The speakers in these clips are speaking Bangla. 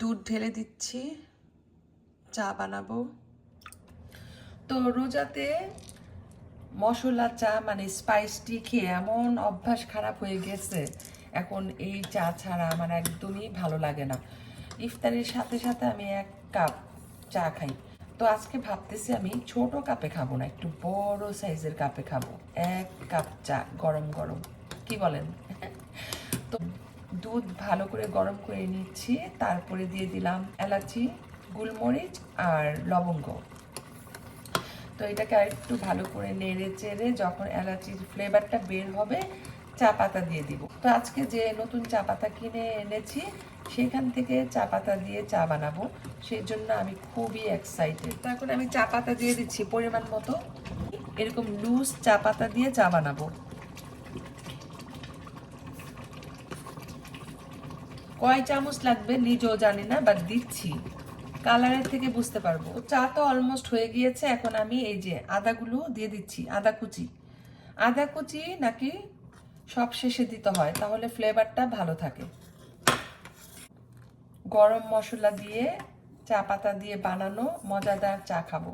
দুধ ঢেলে দিচ্ছি, চা বানাবো। তো রোজাতে মশলা চা মানে স্পাইস টি খেয়ে এমন অভ্যাস খারাপ হয়ে গেছে, এখন এই চা ছাড়া আমার একদমই ভালো লাগে না। ইফতারির সাথে সাথে আমি 1 কাপ চা খাই। তো আজকে ভাবতেছি আমি ছোট কাপে খাবো না, একটু বড় সাইজের কাপে খাবো। 1 কাপ চা গরম গরম, কি বলেন? তো দুধ ভালো করে গরম করে নিচ্ছি, তারপরে দিয়ে দিলাম এলাচি, গোলমরিচ আর লবঙ্গ। তো এটাকে আরেকটু ভালো করে নেড়ে চেড়ে যখন এলাচির ফ্লেভারটা বের হবে, চা পাতা দিয়ে দিব। তো আজকে যে নতুন চা পাতা কিনে এনেছি সেখান থেকে চা পাতা দিয়ে চা বানাবো, সেই জন্য আমি খুবই এক্সাইটেড। তো এখন আমি চা পাতা দিয়ে দিচ্ছি পরিমাণ মতো, এরকম লুজ চা পাতা দিয়ে চা বানাবো। কয় চামচ লাগবে নিজেও জানি না, বাট দিচ্ছি, কালারের থেকে বুঝতে পারবো। চা তো অলমোস্ট হয়ে গিয়েছে, এখন আমি এই যে আদাগুলো দিয়ে দিচ্ছি। আদা কুচি, আদা কুচি নাকি সব শেষে দিতে হয়, তাহলে ফ্লেভারটা ভালো থাকে। গরম মশলা দিয়ে চা পাতা দিয়ে বানানো মজাদার চা খাবো।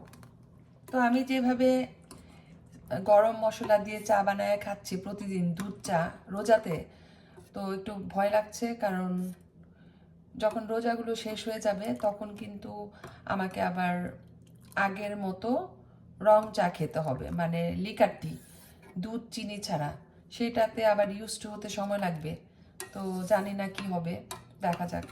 তো আমি যেভাবে গরম মশলা দিয়ে চা বানায় খাচ্ছি প্রতিদিন, দুধ চা রোজাতে, তো একটু ভয় লাগছে, কারণ যখন রোজাগুলো শেষ হয়ে যাবে তখন কিন্তু আমাকে আবার আগের মতো রং চা খেতে হবে, মানে লিকার টি, দুধ চিনি ছাড়া। সেটাতে আবার ইউজ টু হতে সময় লাগবে। তো জানি না কি হবে, দেখা যাক।